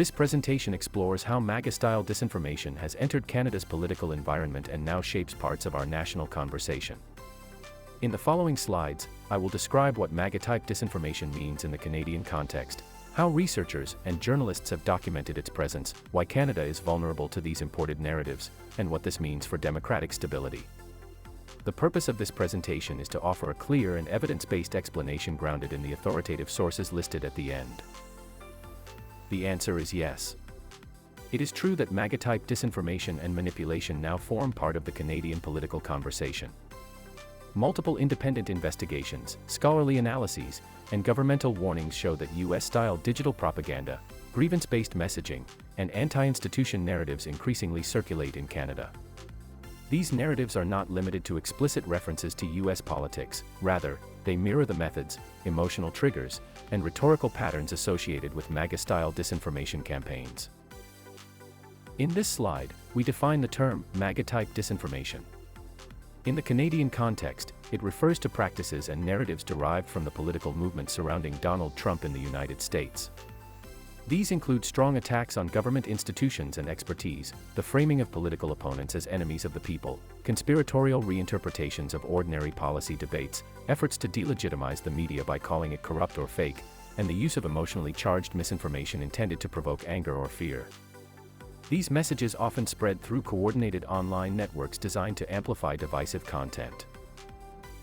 This presentation explores how MAGA-style disinformation has entered Canada's political environment and now shapes parts of our national conversation. In the following slides, I will describe what MAGA-type disinformation means in the Canadian context, how researchers and journalists have documented its presence, why Canada is vulnerable to these imported narratives, and what this means for democratic stability. The purpose of this presentation is to offer a clear and evidence-based explanation grounded in the authoritative sources listed at the end. The answer is yes. It is true that MAGA-type disinformation and manipulation now form part of the Canadian political conversation. Multiple independent investigations, scholarly analyses, and governmental warnings show that US-style digital propaganda, grievance-based messaging, and anti-institution narratives increasingly circulate in Canada. These narratives are not limited to explicit references to US politics, rather, they mirror the methods, emotional triggers, and rhetorical patterns associated with MAGA-style disinformation campaigns. In this slide, we define the term MAGA-type disinformation. In the Canadian context, it refers to practices and narratives derived from the political movement surrounding Donald Trump in the United States. These include strong attacks on government institutions and expertise, the framing of political opponents as enemies of the people, conspiratorial reinterpretations of ordinary policy debates, efforts to delegitimize the media by calling it corrupt or fake, and the use of emotionally charged misinformation intended to provoke anger or fear. These messages often spread through coordinated online networks designed to amplify divisive content.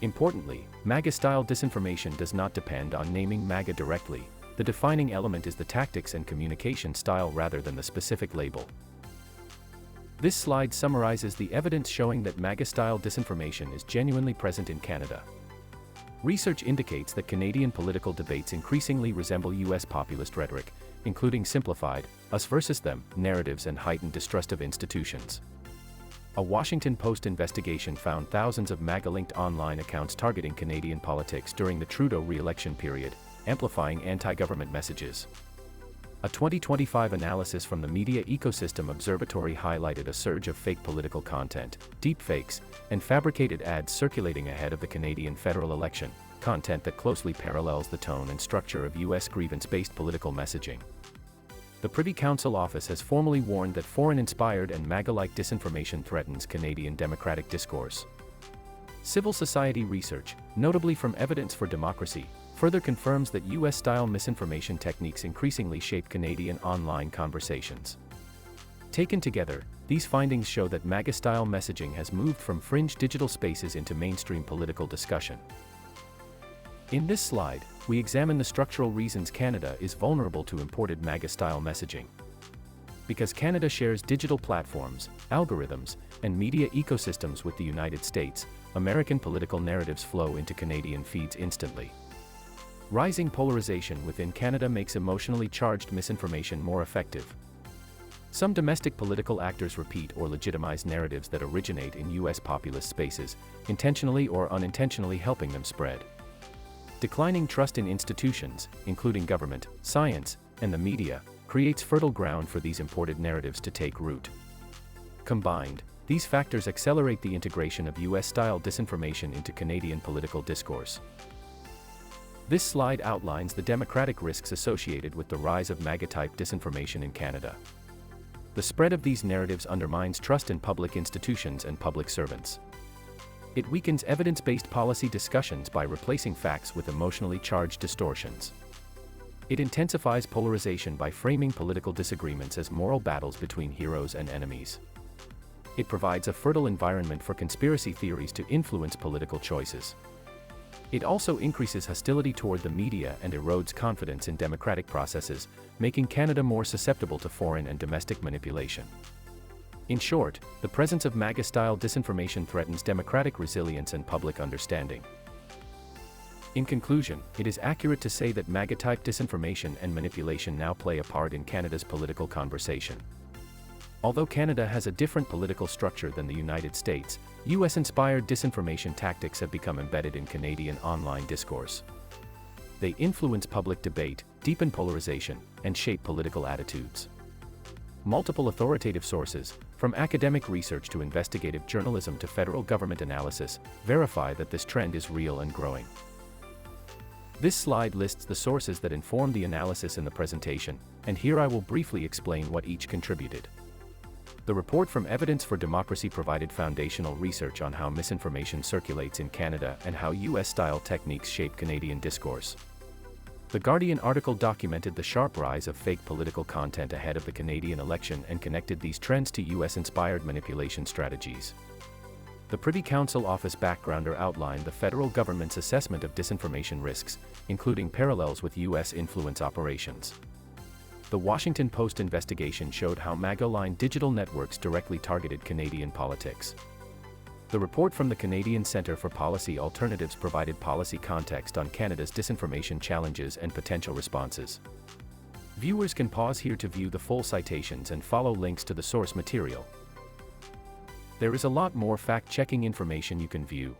Importantly, MAGA-style disinformation does not depend on naming MAGA directly. The defining element is the tactics and communication style rather than the specific label. This slide summarizes the evidence showing that MAGA-style disinformation is genuinely present in Canada. Research indicates that Canadian political debates increasingly resemble US populist rhetoric, including simplified, us versus them narratives and heightened distrust of institutions. A Washington Post investigation found thousands of MAGA-linked online accounts targeting Canadian politics during the Trudeau re-election period, amplifying anti-government messages. A 2025 analysis from the Media Ecosystem Observatory highlighted a surge of fake political content, deepfakes, and fabricated ads circulating ahead of the Canadian federal election, content that closely parallels the tone and structure of US grievance-based political messaging. The Privy Council Office has formally warned that foreign-inspired and MAGA-like disinformation threatens Canadian democratic discourse. Civil society research, notably from Evidence for Democracy, further confirms that US-style misinformation techniques increasingly shape Canadian online conversations. Taken together, these findings show that MAGA-style messaging has moved from fringe digital spaces into mainstream political discussion. In this slide, we examine the structural reasons Canada is vulnerable to imported MAGA-style messaging. Because Canada shares digital platforms, algorithms, and media ecosystems with the United States, American political narratives flow into Canadian feeds instantly. Rising polarization within Canada makes emotionally charged misinformation more effective. Some domestic political actors repeat or legitimize narratives that originate in US populist spaces, intentionally or unintentionally helping them spread. Declining trust in institutions, including government, science, and the media, creates fertile ground for these imported narratives to take root. Combined, these factors accelerate the integration of US-style disinformation into Canadian political discourse. This slide outlines the democratic risks associated with the rise of MAGA-type disinformation in Canada. The spread of these narratives undermines trust in public institutions and public servants. It weakens evidence-based policy discussions by replacing facts with emotionally charged distortions. It intensifies polarization by framing political disagreements as moral battles between heroes and enemies. It provides a fertile environment for conspiracy theories to influence political choices. It also increases hostility toward the media and erodes confidence in democratic processes, making Canada more susceptible to foreign and domestic manipulation. In short, the presence of MAGA-style disinformation threatens democratic resilience and public understanding. In conclusion, it is accurate to say that MAGA-type disinformation and manipulation now play a part in Canada's political conversation. Although Canada has a different political structure than the United States, US-inspired disinformation tactics have become embedded in Canadian online discourse. They influence public debate, deepen polarization, and shape political attitudes. Multiple authoritative sources, from academic research to investigative journalism to federal government analysis, verify that this trend is real and growing. This slide lists the sources that inform the analysis in the presentation, and here I will briefly explain what each contributed. The report from Evidence for Democracy provided foundational research on how misinformation circulates in Canada and how US-style techniques shape Canadian discourse. The Guardian article documented the sharp rise of fake political content ahead of the Canadian election and connected these trends to US-inspired manipulation strategies. The Privy Council Office backgrounder outlined the federal government's assessment of disinformation risks, including parallels with US influence operations. The Washington Post investigation showed how MAGA-aligned digital networks directly targeted Canadian politics. The report from the Canadian Centre for Policy Alternatives provided policy context on Canada's disinformation challenges and potential responses. Viewers can pause here to view the full citations and follow links to the source material. There is a lot more fact-checking information you can view.